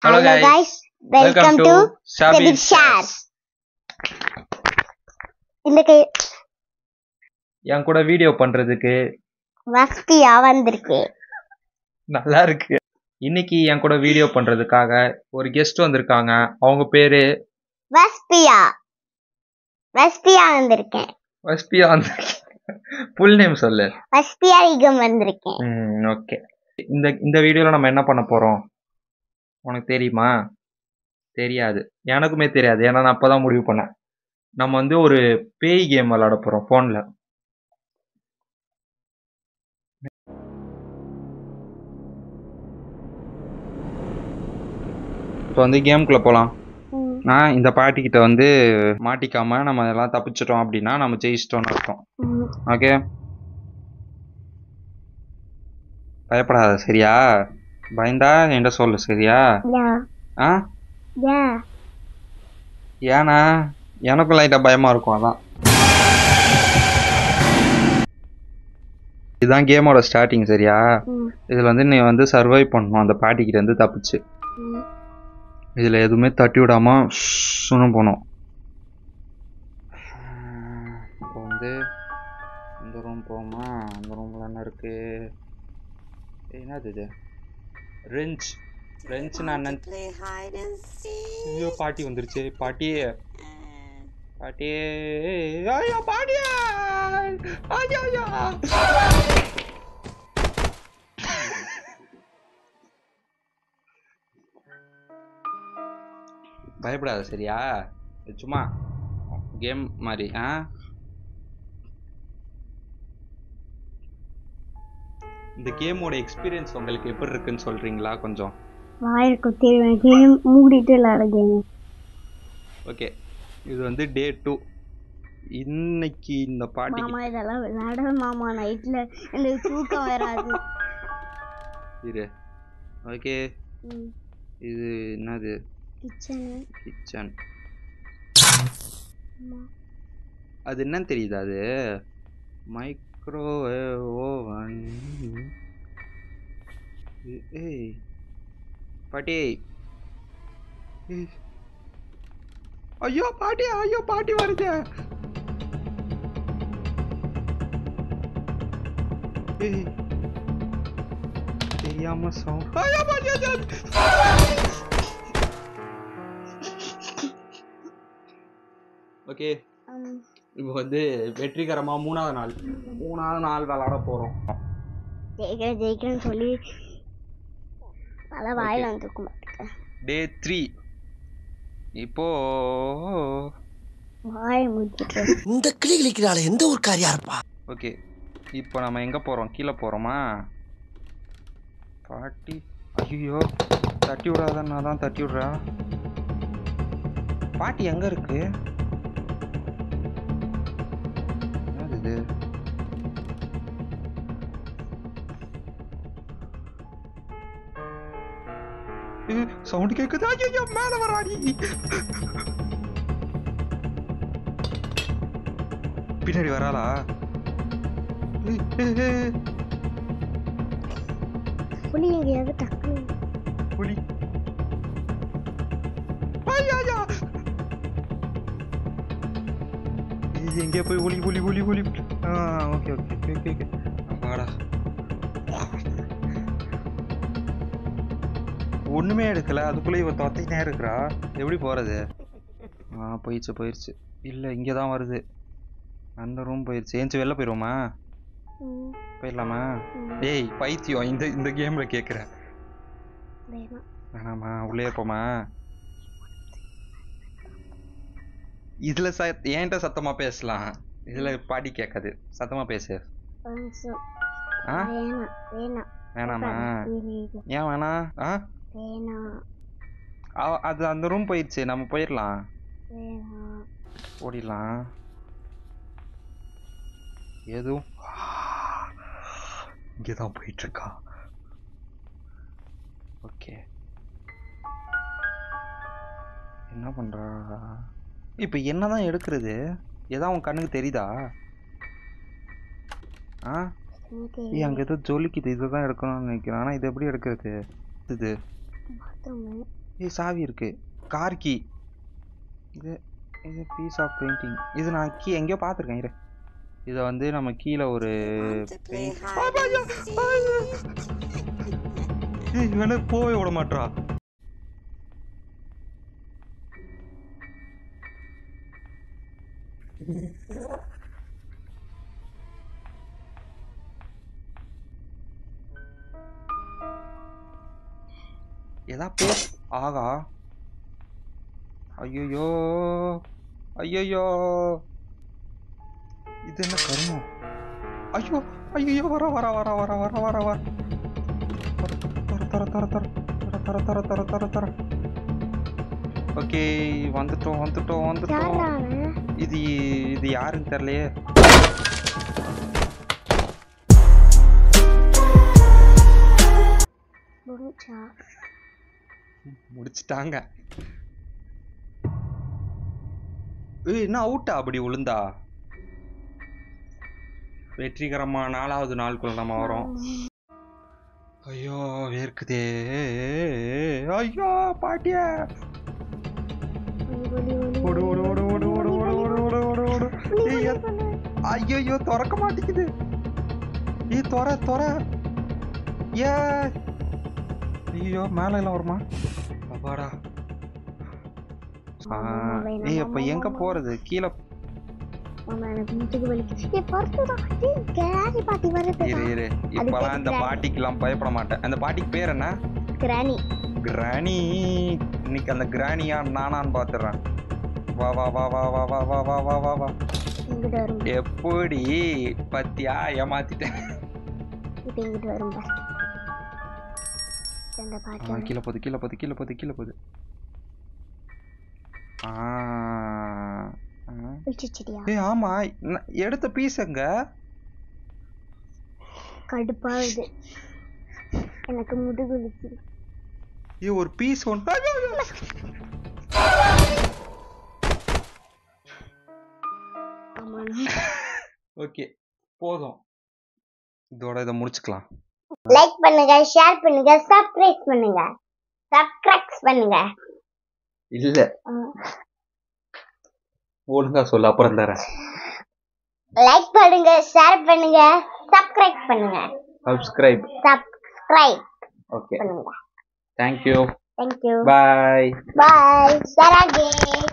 Hello guys, welcome to Sabir Shares. இன்னைக்கு என் கூட video பண்றதுக்கு வஸ்தியா வந்திருக்கு. நல்லா இருக்கு. இன்னைக்கு என் கூட வீடியோ பண்றதுக்காக ஒரு கெஸ்ட் வந்திருக்காங்க. அவங்க பேரு வஸ்பியா. வஸ்பியா வந்திருக்கேன். வஸ்பியா வந்து ஃபுல் நேம் சொல்லு. வஸ்பியா இகம் வந்திருக்கேன். ஓகே. இந்த வீடியோல நம்ம என்ன பண்ண போறோம் உனக்கு தெரியுமா? தெரியாது. எனக்குமே தெரியாது. ஏன்னா நான் அப்பதான் முடிவு பண்ணேன். நம்ம வந்து ஒரு பேய் கேம் விளையாட போறோம் போன்ல. இப்போ வந்து கேம்குள்ள போலாம். நான் இந்த பாட்டிக்கிட்ட வந்து மாட்டிக்காம நம்ம எல்லாம் தப்பிச்சிட்டோம் அப்படின்னா நம்ம ஜெயிச்சிட்டோம்னு அர்த்தம். ஓகே, பயப்படாத சரியா? பயந்தா என்கிட்ட சொல்லு சரியா? ஆ ஏன்னா எனக்கும் லைட்டா பயமா இருக்கும். அதான் இதுதான் கேமோட ஸ்டார்டிங் சரியா? இதுல வந்து நீ வந்து சர்வை பண்ணணும் அந்த பாட்டிக்கிட்ட இருந்து தப்பிச்சு. இதுல எதுவுமே தட்டி விடாம சுன்னு போனோம். இப்போ வந்து இந்த ரூம் போமா? அந்த ரூம்ல என்ன இருக்கு? என்னது இது? ரெஞ்ச். ரெஞ்ச்னா என்ன? ஐயோ பாட்டி வந்துருச்சு. பாட்டி பாட்டி ஐயோ பாட்டி ஐயோ ஐயோ பயப்படாத சரியா? சும்மா கேம் மாதிரி. இந்த கேமோட எக்ஸ்பீரியன்ஸ் உங்களுக்கு எப்படி இருக்குன்னு சொல்றீங்களா கொஞ்சம்? வாயிருக்கு தெரியும். கேம் மூடிட்டு விளையாட கேம். ஓகே, இது வந்து டே 2. இன்னைக்கு இந்த பாட்டி மாமா இதெல்லாம் விளையாட மாமா நைட்ல எனக்கு தூக்கம் வராது. இரு. ஓகே, இது என்னது? கிச்சன். அது என்னன்னு தெரியுதா? அது மைக்ரோவேவ் ஓவன். ஏய் பாட்டி. ஐயோ பாட்டி ஐயோ பாட்டி வருது. தெரியாம சவுண்ட். ஐயோ பாட்டி ஓகே, இப்போ வந்து வெற்றிகரமா மூணாவது நாள் விளையாட போறோம். ஜெயிக்கிறேன்னு சொல்லி பல வாயில வந்துருக்க மாட்டேன். டே 3 இப்போ வாயை மூடிட்டு இந்த கிளி கிளிக்கிறாளே எந்த ஒரு காரியா இருப்பா. ஓகே, இப்போ நம்ம எங்க போறோம்? கீழே போறோமா? பாட்டி ஐயோ தட்டி விடாதான். நான் தான் தட்டி விடுறா. பாட்டி எங்க இருக்கு? என்னது இது? சவுண்ட் கேக்குது. ஐயோ மேல வராடி. பின்னாடி வராளா? புலி எங்கேயாவது டக்கு. புலி ஐயா எங்கே போய் ஒலி ஒலி ஒலி ஒலி. ஓகே ஓகே ஓகே ஓகே வாடா. ஒண்ணுமே எடுக்கல. அதுக்குள்ளே இவ தொத்தினே இருக்கிறா. எப்படி போறது? போயிடுச்சு. இல்ல இங்கதான் வருது. அந்த ரூம் போயிடுச்சு. ஏஞ்சி வெளில போயிருவோமா? போயிடலாமா? ஏய் பைத்தியம், இந்த கேம்ல கேக்குற. வேணாமா? உள்ளே இருப்போமா? இதுல ஏன்ட்ட சத்தமா பேசலாம். இதுல பாடி கேட்காது. சத்தமா பேசு. வேணாமா? ஏன் வேணா? அது அந்த ரூம் போயிடுச்சு. நம்ம போயிடலாம். ஓடிடலாம். எதுவும் இங்கதான் போயிட்டு இருக்கா. ஓகே, என்ன பண்றா? இப்ப என்னதான் எடுக்கிறது? ஏதாவது உன் கண்ணுக்கு தெரியுதா? அங்க ஏதோ ஜொலிக்குது. இதுதான் எடுக்கணும்னு நினைக்கிறேன். ஆனா இது எப்படி எடுக்கிறது? இது ஏய் சாவி இருக்கு. Car key. இது இது பீஸ் ஆஃப் பெயிண்டிங். இது நான் கீ எங்கேயோ பார்த்துருக்கேன். இரு, இதை வந்து நம்ம கீழே ஒரு இவனை போவே விட மாட்டா. ஏதா பேர் ஆகா. ஐயோ ஐயோ, இது என்ன கருமம்? ஐயோ ஐயோ, வர வர வர வர வர வர வர தர தர தர தர தர தர தர தர. ஓகே, வந்துட்டோம் வந்துட்டோம் வந்துட்டோம். இது இது யாருன்னு தெரியலையே. முடிச்சிட்டாங்க. ஏய், என்ன அவுட்டா அப்படி விழுந்தா? வெற்றிகரமா 4வது நாளுக்குள்ள நம்ம வரோம். ஐயோ வேர்க்குதே. ஐயோ பாட்டியா, ஓடு ஓடு ஓடு ஓடு ஓடு ஓடு ஓடு ஓடு ஓடு ஓடு. ஐயோ திறக்க மாட்டேங்குது. ஏய் தொற தொற. ஏ ஐயோ, மேல எல்லாம் வருமா? அப்பாடா. ஏய் அப்ப எங்க போறது? கீழே இரு. இப்பெல்லாம் இந்த பாட்டிக்கெல்லாம் பயப்பட மாட்டேன். அந்த பாட்டிக்கு பேர் என்ன? கிராணி. கிராணி. இன்னைக்கு அந்த கிராணியா நானான்னு பாத்துறேன். வா வா வா வா வா வா வா வா வா வா. எப்படி பத்தியா ஏமாத்திட்டேன். கீழே போகுது கீழே போகுது கீழே போகுது கீழே போகுது. ஏய் ஆமா, எடுத்த பீஸ் எங்க? கடுப்பாகுது எனக்கு, முதுகு வலிக்குது. ஏய் ஒரு பீஸ் ஒன்று. ஓகே போதும், இதோட இதை முடிச்சுக்கலாம். லைக் பண்ணுங்க, ஷேர் பண்ணுங்க, சப்ஸ்கிரைப் பண்ணுங்க. இல்ல ஒழுங்கா சொல்ல, அப்புறம் தரேன். லைக் பண்ணுங்க, ஷேர் பண்ணுங்க, சப்ஸ்கிரைப் பண்ணுங்க. Subscribe. Okay. Thank you. Thank you. Bye. Bye. Sarage.